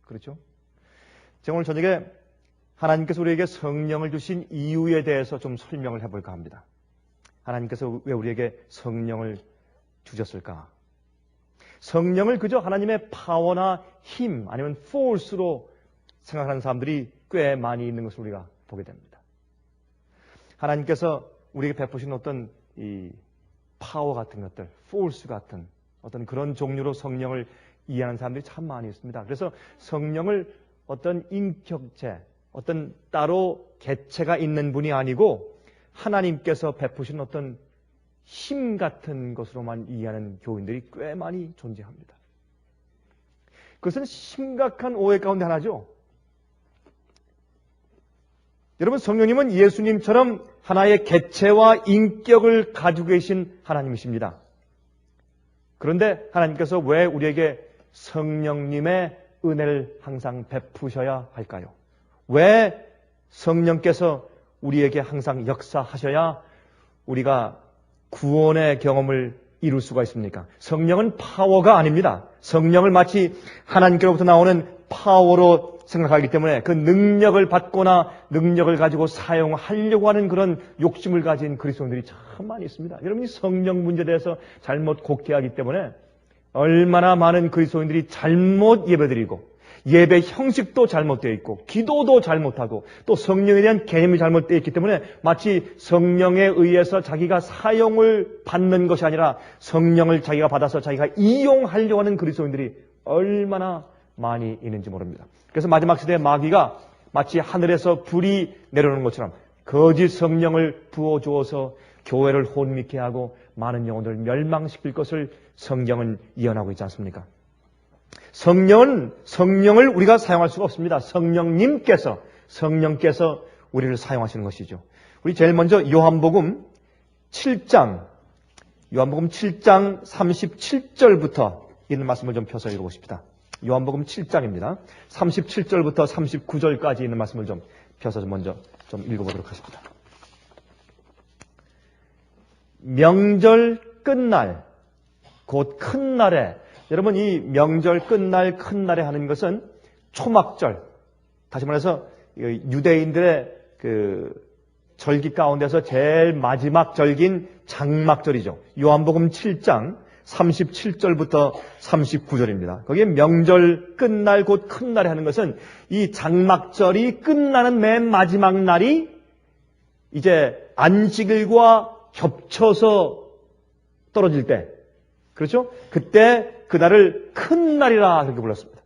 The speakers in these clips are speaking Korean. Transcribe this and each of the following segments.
그렇죠? 제가 오늘 저녁에 하나님께서 우리에게 성령을 주신 이유에 대해서 좀 설명을 해볼까 합니다. 하나님께서 왜 우리에게 성령을 주셨을까? 성령을 그저 하나님의 파워나 힘 아니면 force로 생각하는 사람들이 꽤 많이 있는 것을 우리가 보게 됩니다. 하나님께서 우리에게 베푸신 어떤 이 파워 같은 것들, force 같은 어떤 그런 종류로 성령을 이해하는 사람들이 참 많이 있습니다. 그래서 성령을 어떤 인격체, 어떤 따로 개체가 있는 분이 아니고 하나님께서 베푸신 어떤 힘 같은 것으로만 이해하는 교인들이 꽤 많이 존재합니다. 그것은 심각한 오해 가운데 하나죠. 여러분, 성령님은 예수님처럼 하나의 개체와 인격을 가지고 계신 하나님이십니다. 그런데 하나님께서 왜 우리에게 성령님의 은혜를 항상 베푸셔야 할까요? 왜 성령께서 우리에게 항상 역사하셔야 우리가 구원의 경험을 이룰 수가 있습니까? 성령은 파워가 아닙니다. 성령을 마치 하나님께로부터 나오는 파워로 생각하기 때문에 그 능력을 받거나 능력을 가지고 사용하려고 하는 그런 욕심을 가진 그리스도인들이 참 많이 있습니다. 여러분이 성령 문제에 대해서 잘못 곡해하기 때문에 얼마나 많은 그리스도인들이 잘못 예배드리고 예배 형식도 잘못되어 있고 기도도 잘못하고 또 성령에 대한 개념이 잘못되어 있기 때문에 마치 성령에 의해서 자기가 사용을 받는 것이 아니라 성령을 자기가 받아서 자기가 이용하려고 하는 그리스도인들이 얼마나 많이 있는지 모릅니다. 그래서 마지막 시대의 마귀가 마치 하늘에서 불이 내려오는 것처럼 거짓 성령을 부어주어서 교회를 혼미케 하고 많은 영혼들을 멸망시킬 것을 성경은 예언하고 있지 않습니까? 성령을 우리가 사용할 수가 없습니다. 성령께서 우리를 사용하시는 것이죠. 우리 제일 먼저 요한복음 7장 37절부터 있는 말씀을 좀 펴서 읽어보십시다. 요한복음 7장입니다. 37절부터 39절까지 있는 말씀을 좀 펴서 먼저 좀 읽어보도록 하십니다. 명절 끝날, 곧 큰 날에, 여러분 이 명절 끝날 큰 날에 하는 것은 초막절, 다시 말해서 유대인들의 그 절기 가운데서 제일 마지막 절기인 장막절이죠. 요한복음 7장 37절부터 39절입니다. 거기에 명절 끝날 곧 큰 날에 하는 것은 이 장막절이 끝나는 맨 마지막 날이 이제 안식일과 겹쳐서 떨어질 때, 그렇죠? 그때 그날을 큰 날이라 그렇게 불렀습니다.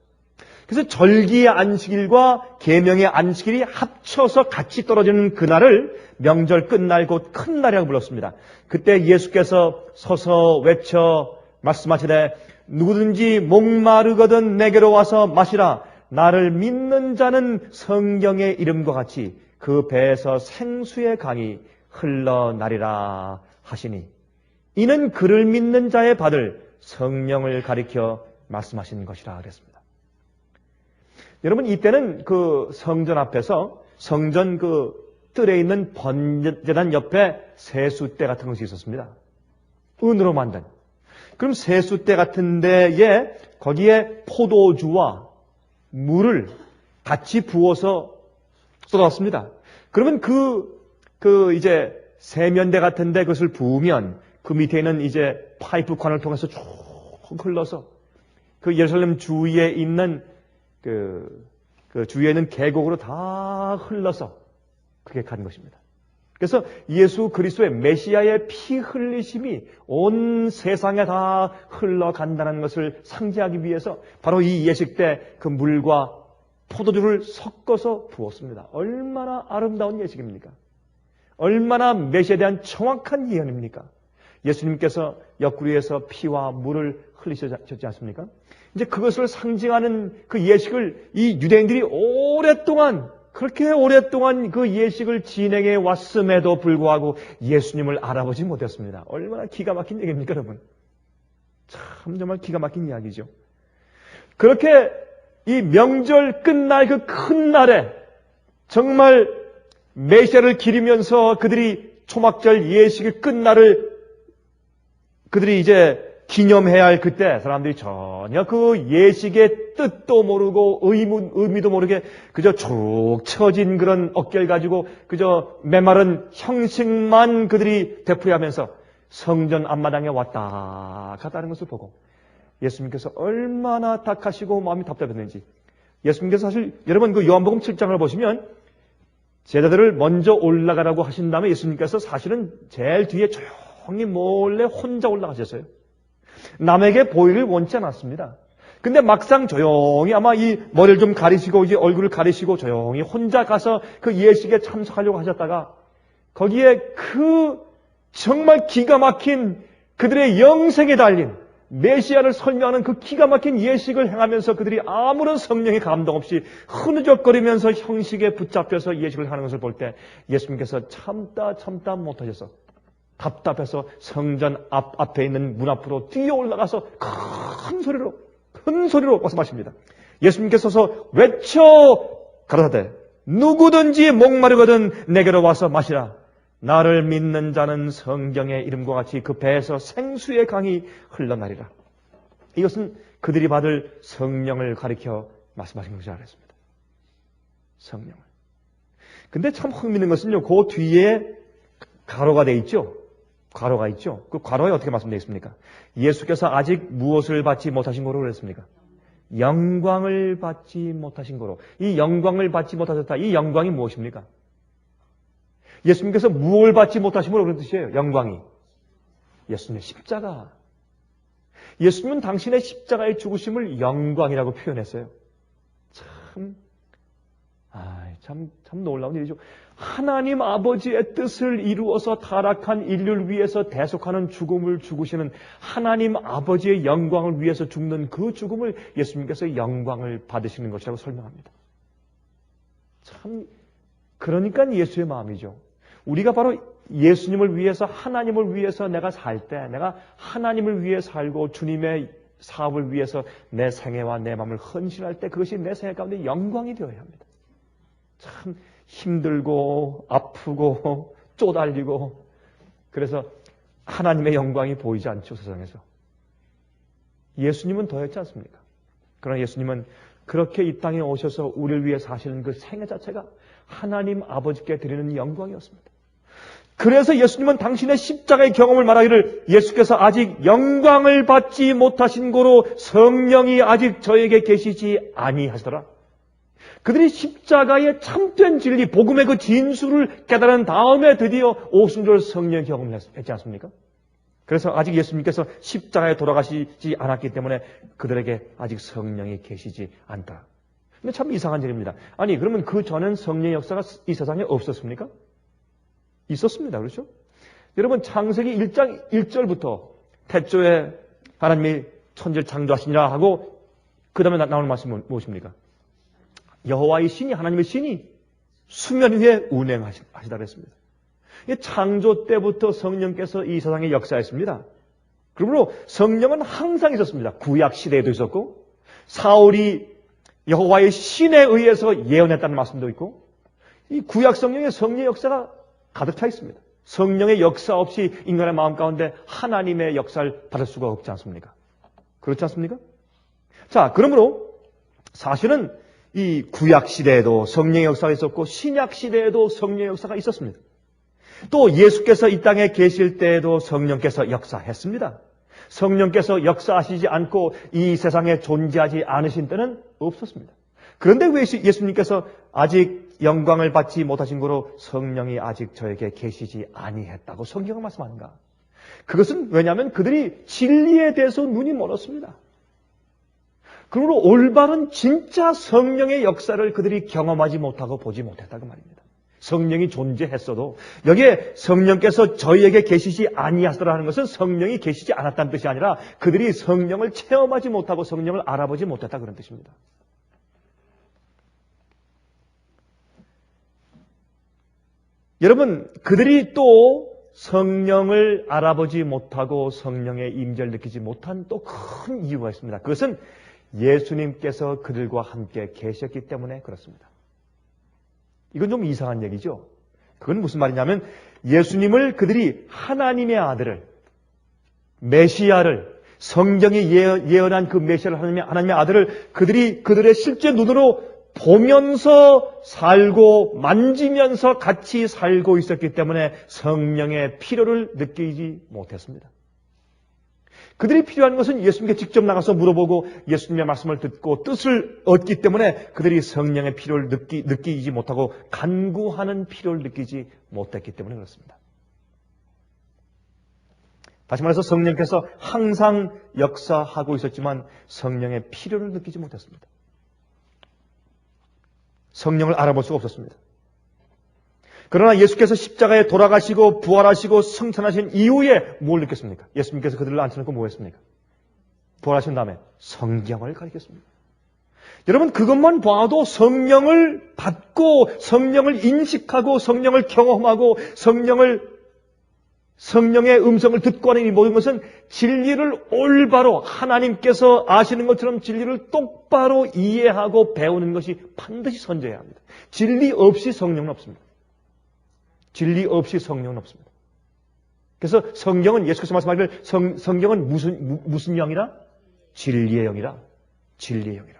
그래서 절기의 안식일과 계명의 안식일이 합쳐서 같이 떨어지는 그날을 명절 끝날 곧 큰 날이라고 불렀습니다. 그때 예수께서 서서 외쳐 말씀하시되 누구든지 목마르거든 내게로 와서 마시라. 나를 믿는 자는 성경의 이름과 같이 그 배에서 생수의 강이 흘러나리라 하시니 이는 그를 믿는 자의 받을 성령을 가리켜 말씀하신 것이라 그랬습니다. 여러분 이때는 그 성전 앞에서 성전 그 뜰에 있는 번제단 옆에 세수대 같은 것이 있었습니다. 은으로 만든. 그럼 세수대 같은 데에 거기에 포도주와 물을 같이 부어서 쏟았습니다. 그러면 이제 세면대 같은데 그것을 부으면 그 밑에 있는 이제 파이프관을 통해서 쭉 흘러서 그 예루살렘 주위에 있는 그 주위에 있는 계곡으로 다 흘러서 그게 간 것입니다. 그래서 예수 그리스도의 메시아의 피 흘리심이 온 세상에 다 흘러간다는 것을 상징하기 위해서 바로 이 예식 때 그 물과 포도주를 섞어서 부었습니다. 얼마나 아름다운 예식입니까? 얼마나 메시아에 대한 정확한 예언입니까? 예수님께서 옆구리에서 피와 물을 흘리셨지 않습니까? 이제 그것을 상징하는 그 예식을 이 유대인들이 그렇게 오랫동안 그 예식을 진행해 왔음에도 불구하고 예수님을 알아보지 못했습니다. 얼마나 기가 막힌 얘기입니까, 여러분? 참 정말 기가 막힌 이야기죠. 그렇게 이 명절 끝날 그 큰 날에 정말 메시아를 기리면서 그들이 초막절 예식의 끝날을 그들이 이제 기념해야 할 그때 사람들이 전혀 그 예식의 뜻도 모르고 의미도 모르게 그저 축 처진 그런 어깨를 가지고 그저 메마른 형식만 그들이 되풀이하면서 성전 앞마당에 왔다 갔다 하는 것을 보고 예수님께서 얼마나 닭하시고 마음이 답답했는지, 예수님께서 사실 여러분 그 요한복음 7장을 보시면 제자들을 먼저 올라가라고 하신 다음에 예수님께서 사실은 제일 뒤에 조용히 몰래 혼자 올라가셨어요. 남에게 보이를 원치 않았습니다. 근데 막상 조용히 아마 이 머리를 좀 가리시고 이제 얼굴을 가리시고 조용히 혼자 가서 그 예식에 참석하려고 하셨다가 거기에 그 정말 기가 막힌 그들의 영생에 달린 메시아를 설명하는 그 기가 막힌 예식을 행하면서 그들이 아무런 성령의 감동 없이 흐느적거리면서 형식에 붙잡혀서 예식을 하는 것을 볼 때 예수님께서 참다 못하셔서 답답해서 성전 앞에 있는 문 앞으로 뛰어 올라가서 큰 소리로 말씀하십니다. 예수님께서 외쳐 가라사대 누구든지 목마르거든 내게로 와서 마시라. 나를 믿는 자는 성경의 이름과 같이 그 배에서 생수의 강이 흘러나리라. 이것은 그들이 받을 성령을 가리켜 말씀하신 것이 알았습니다. 성령을. 근데 참 흥미있는 것은요, 그 뒤에 가로가 돼 있죠. 가로가 있죠. 그 가로에 어떻게 말씀되어 있습니까? 예수께서 아직 무엇을 받지 못하신 거로 그랬습니까? 영광을 받지 못하신 거로. 이 영광을 받지 못하셨다. 이 영광이 무엇입니까? 예수님께서 무엇을 받지 못하신 거로 그런 뜻이에요. 영광이. 예수님의 십자가. 예수님은 당신의 십자가의 죽으심을 영광이라고 표현했어요. 참 놀라운 일이죠. 하나님 아버지의 뜻을 이루어서 타락한 인류를 위해서 대속하는 죽음을 죽으시는 하나님 아버지의 영광을 위해서 죽는 그 죽음을 예수님께서 영광을 받으시는 것이라고 설명합니다. 참, 그러니까 예수의 마음이죠. 우리가 바로 예수님을 위해서, 하나님을 위해서 내가 살 때, 내가 하나님을 위해 살고 주님의 사업을 위해서 내 생애와 내 마음을 헌신할 때 그것이 내 생애 가운데 영광이 되어야 합니다. 참 힘들고 아프고 쪼달리고 그래서 하나님의 영광이 보이지 않죠, 세상에서. 예수님은 더했지 않습니까? 그러나 예수님은 그렇게 이 땅에 오셔서 우리를 위해 사시는 그 생애 자체가 하나님 아버지께 드리는 영광이었습니다. 그래서 예수님은 당신의 십자가의 경험을 말하기를 예수께서 아직 영광을 받지 못하신 고로 성령이 아직 저에게 계시지 아니하시더라. 그들이 십자가의 참된 진리, 복음의 그 진수를 깨달은 다음에 드디어 오순절 성령 경험을 했지 않습니까? 그래서 아직 예수님께서 십자가에 돌아가시지 않았기 때문에 그들에게 아직 성령이 계시지 않다. 근데 참 이상한 일입니다. 아니, 그러면 그 전엔 성령의 역사가 이 세상에 없었습니까? 있었습니다. 그렇죠? 여러분, 창세기 1장 1절부터 태초에 하나님이 천지를 창조하시니라 하고 그 다음에 나오는 말씀은 무엇입니까? 여호와의 신이, 하나님의 신이 수면 위에 운행하시다 그랬습니다. 창조 때부터 성령께서 이 세상에 역사했습니다. 그러므로 성령은 항상 있었습니다. 구약 시대에도 있었고 사울이 여호와의 신에 의해서 예언했다는 말씀도 있고 이 구약 성령의 성령의 역사가 가득 차 있습니다. 성령의 역사 없이 인간의 마음 가운데 하나님의 역사를 받을 수가 없지 않습니까? 그렇지 않습니까? 자, 그러므로 사실은 이 구약 시대에도 성령의 역사가 있었고 신약 시대에도 성령의 역사가 있었습니다. 또 예수께서 이 땅에 계실 때에도 성령께서 역사했습니다. 성령께서 역사하시지 않고 이 세상에 존재하지 않으신 때는 없었습니다. 그런데 왜 예수님께서 아직 영광을 받지 못하신 거로 성령이 아직 저에게 계시지 아니했다고 성경은 말씀하는가? 그것은 왜냐하면 그들이 진리에 대해서 눈이 멀었습니다. 그러므로 올바른 진짜 성령의 역사를 그들이 경험하지 못하고 보지 못했다고 말입니다. 성령이 존재했어도 여기에 성령께서 저희에게 계시지 아니하시더라는 것은 성령이 계시지 않았다는 뜻이 아니라 그들이 성령을 체험하지 못하고 성령을 알아보지 못했다 그런 뜻입니다. 여러분, 그들이 또 성령을 알아보지 못하고 성령의 임재를 느끼지 못한 또 큰 이유가 있습니다. 그것은 예수님께서 그들과 함께 계셨기 때문에 그렇습니다. 이건 좀 이상한 얘기죠. 그건 무슨 말이냐면 예수님을 그들이 하나님의 아들을, 메시아를, 성경이 예언한 그 메시아를 하나님의 아들을 그들의 실제 눈으로 보면서 살고 만지면서 같이 살고 있었기 때문에 성령의 필요를 느끼지 못했습니다. 그들이 필요한 것은 예수님께 직접 나가서 물어보고 예수님의 말씀을 듣고 뜻을 얻기 때문에 그들이 성령의 필요를 느끼지 못하고 간구하는 필요를 느끼지 못했기 때문에 그렇습니다. 다시 말해서 성령께서 항상 역사하고 있었지만 성령의 필요를 느끼지 못했습니다. 성령을 알아볼 수가 없었습니다. 그러나 예수께서 십자가에 돌아가시고 부활하시고 승천하신 이후에 뭘 느꼈습니까? 예수님께서 그들을 앉혀놓고 뭐 했습니까? 부활하신 다음에 성경을 가르쳤습니다. 여러분, 그것만 봐도 성령을 받고 성령을 인식하고 성령을 경험하고 성령의 음성을 듣고 하는 이 모든 것은 진리를 올바로 하나님께서 아시는 것처럼 진리를 똑바로 이해하고 배우는 것이 반드시 선져야 합니다. 진리 없이 성령은 없습니다. 진리 없이 성령은 없습니다. 그래서 성경은 예수께서 말씀하기를 성경은 무슨 영이라? 진리의 영이라. 진리의 영이라.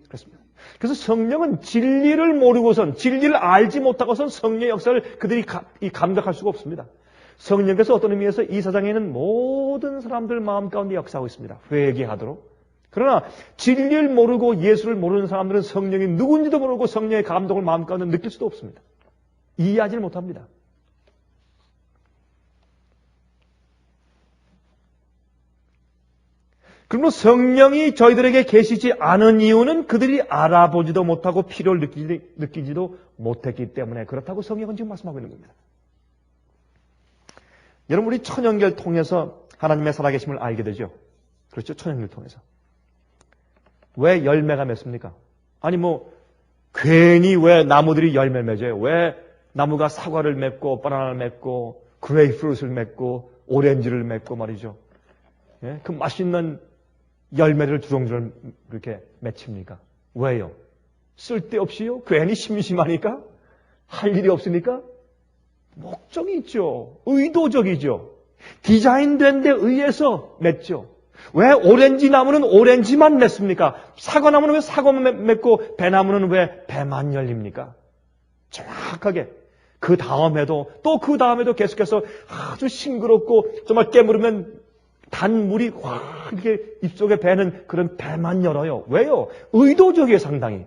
그렇습니다. 그래서 성령은 진리를 모르고선 진리를 알지 못하고선 성령의 역사를 그들이 감각할 수가 없습니다. 성령께서 어떤 의미에서 이 세상에는 모든 사람들 마음 가운데 역사하고 있습니다. 회개하도록. 그러나 진리를 모르고 예수를 모르는 사람들은 성령이 누군지도 모르고 성령의 감동을 마음 가운데 느낄 수도 없습니다. 이해하지를 못합니다. 그러므로 성령이 저희들에게 계시지 않은 이유는 그들이 알아보지도 못하고 필요를 느끼지도 못했기 때문에 그렇다고 성경은 지금 말씀하고 있는 겁니다. 여러분, 우리 천연계를 통해서 하나님의 살아계심을 알게 되죠. 그렇죠? 천연계를 통해서. 왜 열매가 맺습니까? 아니 괜히 왜 나무들이 열매를 맺어요? 왜 나무가 사과를 맺고 바나나를 맺고 그레이프루트를 맺고 오렌지를 맺고 말이죠. 예? 그 맛있는 열매를 주렁주렁 그렇게 맺힙니까? 왜요? 쓸데없이요? 괜히 심심하니까? 할 일이 없으니까? 목적이 있죠. 의도적이죠. 디자인된 데 의해서 맺죠. 왜 오렌지 나무는 오렌지만 맺습니까? 사과 나무는 왜 사과만 맺고 배나무는 왜 배만 열립니까? 정확하게 그 다음에도 계속해서 아주 싱그럽고 정말 깨물으면 단물이 확 이렇게 입속에 배는 그런 배만 열어요. 왜요? 의도적이에요. 상당히.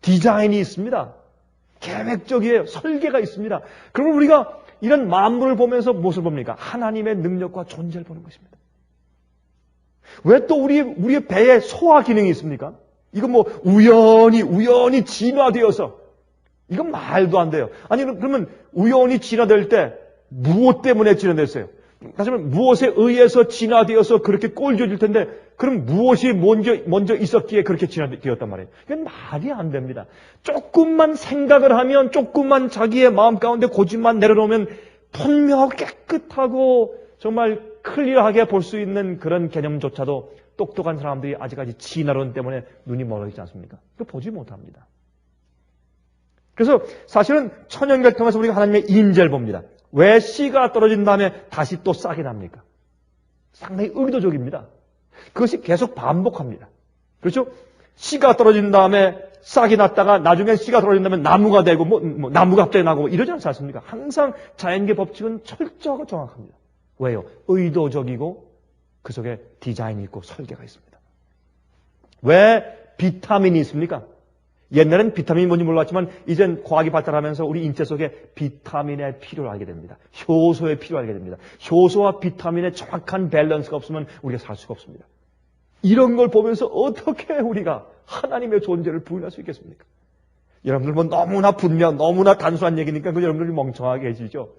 디자인이 있습니다. 계획적이에요. 설계가 있습니다. 그러면 우리가 이런 만물을 보면서 무엇을 봅니까? 하나님의 능력과 존재를 보는 것입니다. 왜 또 우리의 배에 소화 기능이 있습니까? 이거 우연히 진화되어서 이건 말도 안 돼요. 아니 그러면 우연히 진화될 때 무엇 때문에 진화됐어요? 다시 말하면 무엇에 의해서 진화되어서 그렇게 꼴져질 텐데 그럼 무엇이 먼저 있었기에 그렇게 진화되었단 말이에요. 이건 말이 안 됩니다. 조금만 생각을 하면 조금만 자기의 마음 가운데 고집만 내려놓으면 분명하고 깨끗하고 정말 클리어하게 볼 수 있는 그런 개념조차도 똑똑한 사람들이 아직까지 진화론 때문에 눈이 멀어지지 않습니까? 그거 보지 못합니다. 그래서 사실은 천연계를 통해서 우리가 하나님의 임재를 봅니다. 왜 씨가 떨어진 다음에 다시 또 싹이 납니까? 상당히 의도적입니다. 그것이 계속 반복합니다. 그렇죠? 씨가 떨어진 다음에 싹이 났다가 나중에 씨가 떨어진 다음에 나무가 되고 나무가 갑자기 나고 이러지 않지 않습니까? 항상 자연계 법칙은 철저하고 정확합니다. 왜요? 의도적이고 그 속에 디자인이 있고 설계가 있습니다. 왜 비타민이 있습니까? 옛날엔 비타민이 뭔지 몰랐지만 이젠 과학이 발달하면서 우리 인체 속에 비타민의 필요를 알게 됩니다. 효소의 필요를 알게 됩니다. 효소와 비타민의 정확한 밸런스가 없으면 우리가 살 수가 없습니다. 이런 걸 보면서 어떻게 우리가 하나님의 존재를 부인할 수 있겠습니까? 여러분들 너무나 너무나 단순한 얘기니까 여러분들이 멍청하게 해지죠.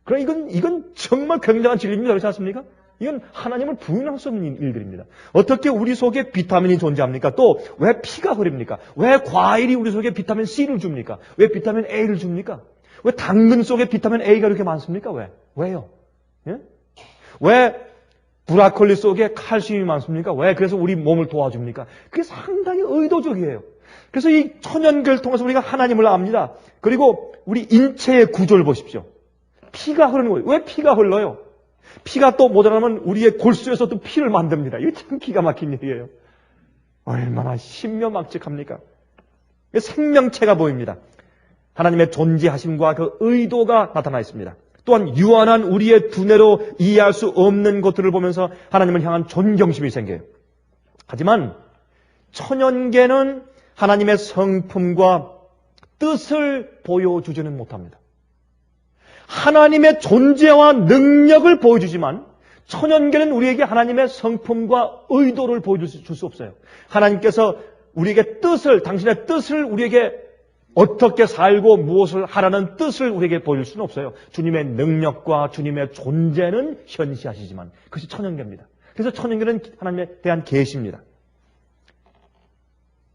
그럼 이건 정말 굉장한 진리입니다. 그렇지 않습니까? 이건 하나님을 부인할 수 없는 일들입니다. 어떻게 우리 속에 비타민이 존재합니까? 또 왜 피가 흐릅니까? 왜 과일이 우리 속에 비타민 C를 줍니까? 왜 비타민 A를 줍니까? 왜 당근 속에 비타민 A가 이렇게 많습니까? 왜요? 예? 왜 브로콜리 속에 칼슘이 많습니까? 왜 그래서 우리 몸을 도와줍니까? 그게 상당히 의도적이에요. 그래서 이 천연계를 통해서 우리가 하나님을 압니다. 그리고 우리 인체의 구조를 보십시오. 피가 흐르는 거예요. 왜 피가 흘러요? 피가 또 모자라면 우리의 골수에서 또 피를 만듭니다. 이게 참 기가 막힌 일이에요. 얼마나 신묘막측합니까? 생명체가 보입니다. 하나님의 존재하심과 그 의도가 나타나 있습니다. 또한 유한한 우리의 두뇌로 이해할 수 없는 것들을 보면서 하나님을 향한 존경심이 생겨요. 하지만 천연계는 하나님의 성품과 뜻을 보여주지는 못합니다. 하나님의 존재와 능력을 보여주지만 천연계는 우리에게 하나님의 성품과 의도를 보여줄 수 없어요. 하나님께서 우리에게 당신의 뜻을 우리에게 어떻게 살고 무엇을 하라는 뜻을 우리에게 보여줄 수는 없어요. 주님의 능력과 주님의 존재는 현시하시지만 그것이 천연계입니다. 그래서 천연계는 하나님에 대한 계시입니다.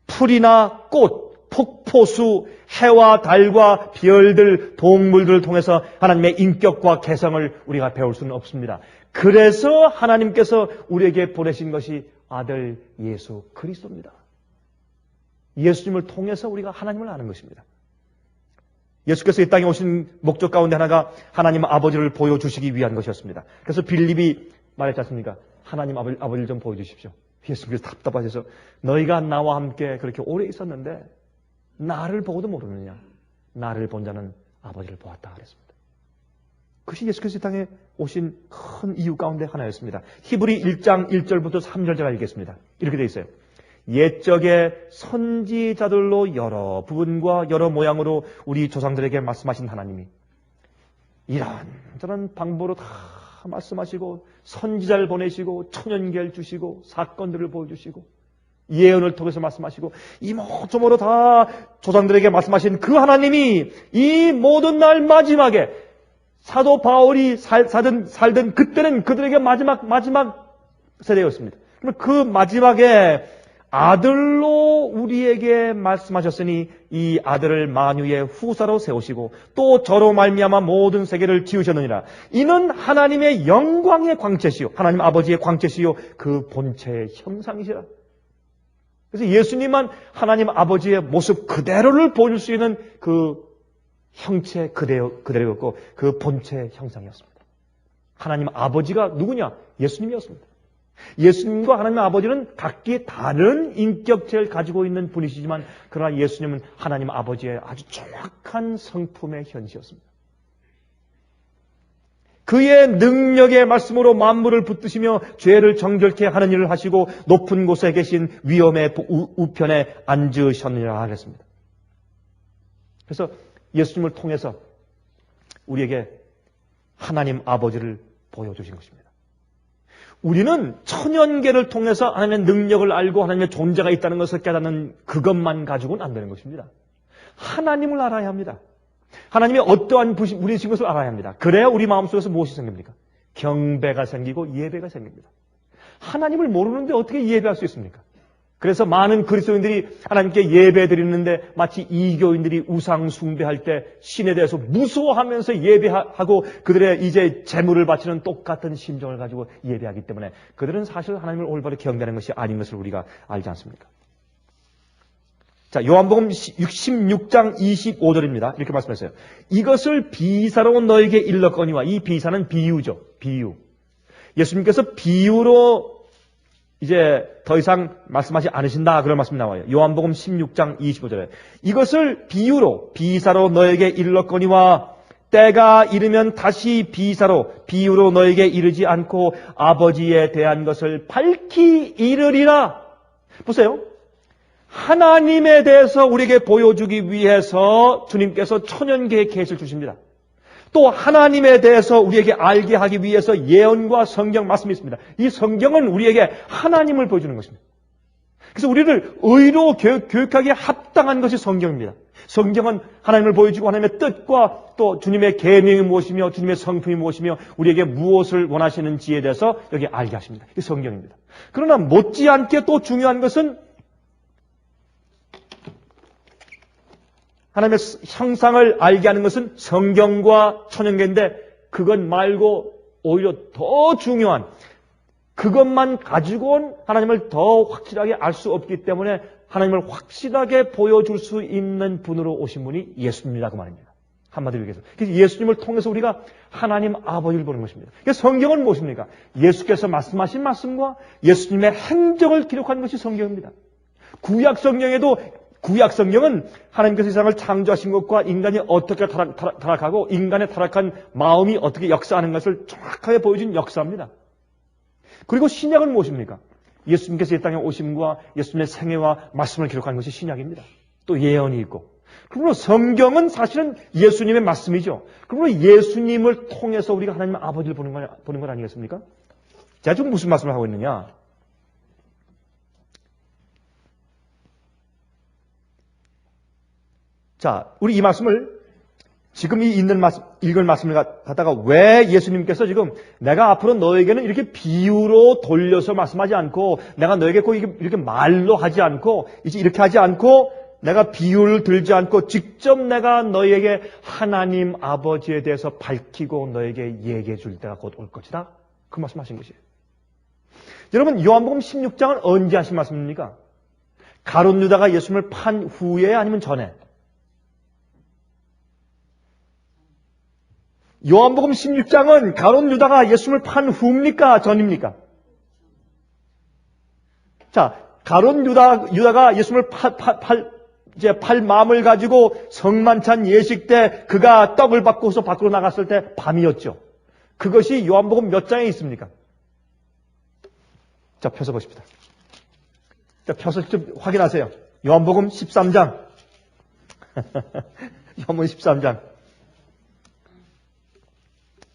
풀이나 꽃, 폭포수, 해와 달과 별들, 동물들을 통해서 하나님의 인격과 개성을 우리가 배울 수는 없습니다. 그래서 하나님께서 우리에게 보내신 것이 아들 예수 그리스도입니다. 예수님을 통해서 우리가 하나님을 아는 것입니다. 예수께서 이 땅에 오신 목적 가운데 하나가 하나님 아버지를 보여주시기 위한 것이었습니다. 그래서 빌립이 말했지 않습니까? 하나님 아버지를 좀 보여주십시오. 예수님께서 답답하셔서 너희가 나와 함께 그렇게 오래 있었는데 나를 보고도 모르느냐? 나를 본 자는 아버지를 보았다 그랬습니다. 그것이 예수께서 이 땅에 오신 큰 이유 가운데 하나였습니다. 히브리 1장 1절부터 3절 제가 읽겠습니다. 이렇게 되어 있어요. 옛적에 선지자들로 여러 부분과 여러 모양으로 우리 조상들에게 말씀하신 하나님이 이런저런 방법으로 다 말씀하시고 선지자를 보내시고 천연계를 주시고 사건들을 보여주시고 예언을 통해서 말씀하시고 이모저모로 다 조상들에게 말씀하신 그 하나님이 이 모든 날 마지막에 사도 바울이 살던 그때는 그들에게 마지막 세대였습니다. 그러면 그 마지막에 아들로 우리에게 말씀하셨으니 이 아들을 만유의 후사로 세우시고 또 저로 말미암아 모든 세계를 지으셨느니라. 이는 하나님의 영광의 광채시요 하나님 아버지의 광채시요 그 본체의 형상이시라. 그래서 예수님만 하나님 아버지의 모습 그대로를 보여줄 수 있는 그 형체 그대로였고 그 본체의 형상이었습니다. 하나님 아버지가 누구냐? 예수님이었습니다. 예수님과 하나님 아버지는 각기 다른 인격체를 가지고 있는 분이시지만 그러나 예수님은 하나님 아버지의 아주 정확한 성품의 현시였습니다. 그의 능력의 말씀으로 만물을 붙드시며 죄를 정결케 하는 일을 하시고 높은 곳에 계신 위엄의 우편에 앉으셨느니라 하겠습니다. 그래서 예수님을 통해서 우리에게 하나님 아버지를 보여주신 것입니다. 우리는 천연계를 통해서 하나님의 능력을 알고 하나님의 존재가 있다는 것을 깨닫는 그것만 가지고는 안 되는 것입니다. 하나님을 알아야 합니다. 하나님이 어떠한 분이신 것을 알아야 합니다. 그래야 우리 마음속에서 무엇이 생깁니까? 경배가 생기고 예배가 생깁니다. 하나님을 모르는데 어떻게 예배할 수 있습니까? 그래서 많은 그리스도인들이 하나님께 예배 드리는데 마치 이교인들이 우상 숭배할 때 신에 대해서 무서워하면서 예배하고 그들의 이제 재물을 바치는 똑같은 심정을 가지고 예배하기 때문에 그들은 사실 하나님을 올바르게 경배하는 것이 아닌 것을 우리가 알지 않습니까? 자, 요한복음 16장 25절입니다. 이렇게 말씀했어요. 이것을 비사로 너에게 일렀거니와 이 비사는 비유죠. 비유. 예수님께서 비유로 이제 더 이상 말씀하지 않으신다 그런 말씀이 나와요. 요한복음 16장 25절에 이것을 비사로 너에게 일렀거니와 때가 이르면 다시 비유로 너에게 이르지 않고 아버지에 대한 것을 밝히 이르리라. 보세요. 하나님에 대해서 우리에게 보여주기 위해서 주님께서 천연계의 계시를 주십니다. 또 하나님에 대해서 우리에게 알게 하기 위해서 예언과 성경 말씀이 있습니다. 이 성경은 우리에게 하나님을 보여주는 것입니다. 그래서 우리를 의로 교육하기에 합당한 것이 성경입니다. 성경은 하나님을 보여주고 하나님의 뜻과 또 주님의 계명이 무엇이며 주님의 성품이 무엇이며 우리에게 무엇을 원하시는지에 대해서 여기 알게 하십니다. 이 성경입니다. 그러나 못지않게 또 중요한 것은 하나님의 형상을 알게 하는 것은 성경과 천연계인데 그것 말고 오히려 더 중요한 그것만 가지고는 하나님을 더 확실하게 알 수 없기 때문에 하나님을 확실하게 보여줄 수 있는 분으로 오신 분이 예수님이다 그 말입니다. 한마디로 얘기해서. 그래서 예수님을 통해서 우리가 하나님 아버지를 보는 것입니다. 그래서 성경은 무엇입니까? 예수께서 말씀하신 말씀과 예수님의 행적을 기록한 것이 성경입니다. 구약 성경은 하나님께서 세상을 창조하신 것과 인간이 어떻게 타락하고 인간의 타락한 마음이 어떻게 역사하는 것을 정확하게 보여준 역사입니다. 그리고 신약은 무엇입니까? 예수님께서 이 땅에 오심과 예수님의 생애와 말씀을 기록한 것이 신약입니다. 또 예언이 있고. 그러므로 성경은 사실은 예수님의 말씀이죠. 그러므로 예수님을 통해서 우리가 하나님 아버지를 보는 것 아니겠습니까? 제가 지금 무슨 말씀을 하고 있느냐? 자, 우리 이 말씀을 지금 이 읽은 말씀을 갖다가 왜 예수님께서 지금 내가 앞으로 너에게는 이렇게 비유로 돌려서 말씀하지 않고 내가 너에게 꼭 이렇게 말로 하지 않고 이제 이렇게 하지 않고 내가 비유를 들지 않고 직접 내가 너에게 하나님 아버지에 대해서 밝히고 너에게 얘기해 줄 때가 곧 올 것이다. 그 말씀하신 것이에요. 여러분 요한복음 16장은 언제 하신 말씀입니까? 가룟 유다가 예수님을 판 후에 아니면 전에? 요한복음 16장은 가룟 유다가 예수님을 판 후입니까? 전입니까? 자, 가룟 유다가 예수님을 팔 마음을 가지고 성만찬 예식 때 그가 떡을 받고서 밖으로 나갔을 때 밤이었죠. 그것이 요한복음 몇 장에 있습니까? 자, 펴서 보십시다. 자, 펴서 직접 확인하세요. 요한복음 13장. 요한복음 13장.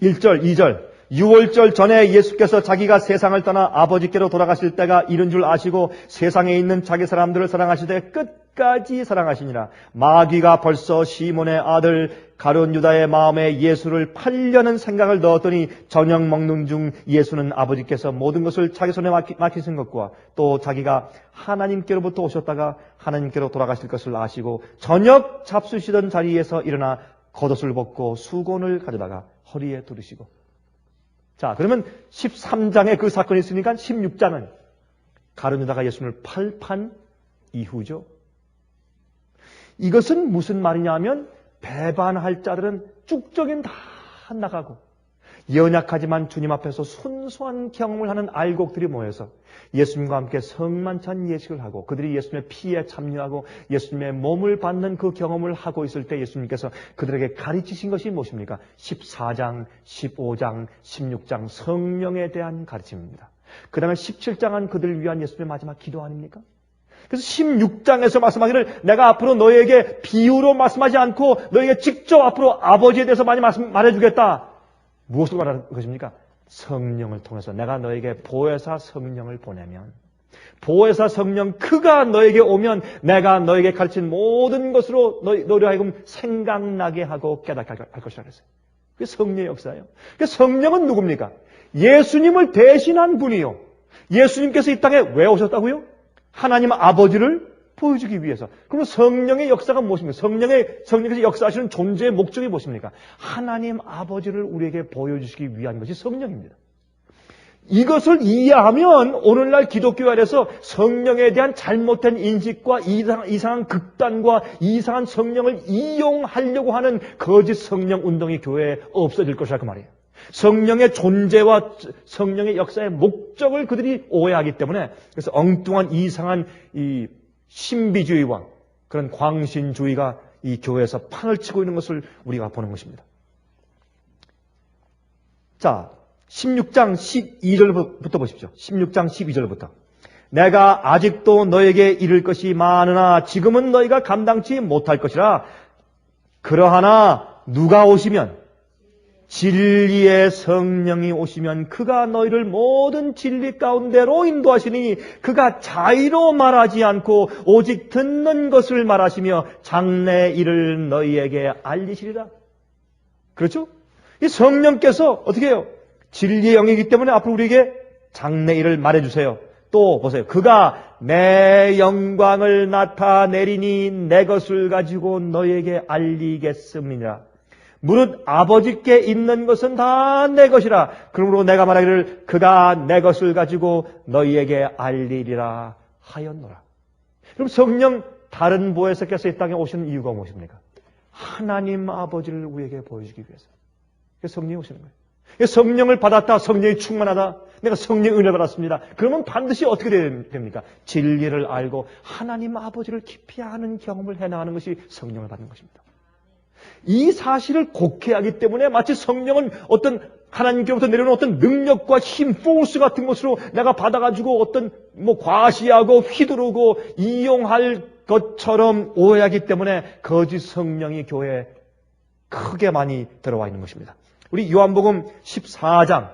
1절, 2절. 6월절 전에 예수께서 자기가 세상을 떠나 아버지께로 돌아가실 때가 이른 줄 아시고 세상에 있는 자기 사람들을 사랑하시되 끝까지 사랑하시니라. 마귀가 벌써 시몬의 아들 가룟 유다의 마음에 예수를 팔려는 생각을 넣었더니 저녁 먹는 중 예수는 아버지께서 모든 것을 자기 손에 맡기신 것과 또 자기가 하나님께로부터 오셨다가 하나님께로 돌아가실 것을 아시고 저녁 잡수시던 자리에서 일어나 겉옷을 벗고 수건을 가져다가 허리에 두르시고. 자, 그러면 13장에 그 사건이 있으니까 16장은 가룟 유다가 예수님을 팔판 이후죠. 이것은 무슨 말이냐 하면 배반할 자들은 쭉적인 다 나가고 연약하지만 주님 앞에서 순수한 경험을 하는 알곡들이 모여서 예수님과 함께 성만찬 예식을 하고 그들이 예수님의 피에 참여하고 예수님의 몸을 받는 그 경험을 하고 있을 때 예수님께서 그들에게 가르치신 것이 무엇입니까? 14장, 15장, 16장 성령에 대한 가르침입니다. 그 다음에 17장은 그들을 위한 예수님의 마지막 기도 아닙니까? 그래서 16장에서 말씀하기를 내가 앞으로 너에게 비유로 말씀하지 않고 너에게 직접 앞으로 아버지에 대해서 많이 말해주겠다. 무엇을 말하는 것입니까? 성령을 통해서 내가 너에게 보혜사 성령을 보내면 보혜사 성령 그가 너에게 오면 내가 너에게 가르친 모든 것으로 너를 하여금 생각나게 하고 깨닫게 할 것이라 그랬어요. 그게 성령의 역사예요. 성령은 누굽니까? 예수님을 대신한 분이요. 예수님께서 이 땅에 왜 오셨다고요? 하나님 아버지를 보여주기 위해서. 그럼 성령의 역사가 무엇입니까? 성령께서 역사하시는 존재의 목적이 무엇입니까? 하나님 아버지를 우리에게 보여주시기 위한 것이 성령입니다. 이것을 이해하면 오늘날 기독교 안에서 성령에 대한 잘못된 인식과 이상한 극단과 이상한 성령을 이용하려고 하는 거짓 성령 운동이 교회에 없어질 것이라 그 말이에요. 성령의 존재와 성령의 역사의 목적을 그들이 오해하기 때문에 그래서 엉뚱한 이상한 이 신비주의와 그런 광신주의가 이 교회에서 판을 치고 있는 것을 우리가 보는 것입니다. 자, 16장 12절부터 보십시오. 16장 12절부터. 내가 아직도 너에게 이를 것이 많으나 지금은 너희가 감당치 못할 것이라. 그러하나 누가 오시면 진리의 성령이 오시면 그가 너희를 모든 진리 가운데로 인도하시니 그가 자의로 말하지 않고 오직 듣는 것을 말하시며 장래 일을 너희에게 알리시리라. 그렇죠? 이 성령께서 어떻게 해요? 진리의 영이기 때문에 앞으로 우리에게 장래 일을 말해주세요. 또 보세요. 그가 내 영광을 나타내리니 내 것을 가지고 너희에게 알리겠습니다. 무릇 아버지께 있는 것은 다 내 것이라. 그러므로 내가 말하기를 그가 내 것을 가지고 너희에게 알리리라 하였노라. 그럼 성령 다른 보혜사께서 이 땅에 오시는 이유가 무엇입니까? 하나님 아버지를 우리에게 보여주기 위해서. 그래서 성령이 오시는 거예요. 성령을 받았다, 성령이 충만하다, 내가 성령 은혜 받았습니다. 그러면 반드시 어떻게 됩니까? 진리를 알고 하나님 아버지를 깊이 아는 경험을 해나가는 것이 성령을 받는 것입니다. 이 사실을 곡해하기 때문에 마치 성령은 어떤 하나님께로부터 내려오는 어떤 능력과 힘, 포스 같은 것으로 내가 받아가지고 어떤 과시하고 휘두르고 이용할 것처럼 오해하기 때문에 거짓 성령이 교회에 크게 많이 들어와 있는 것입니다. 우리 요한복음 14장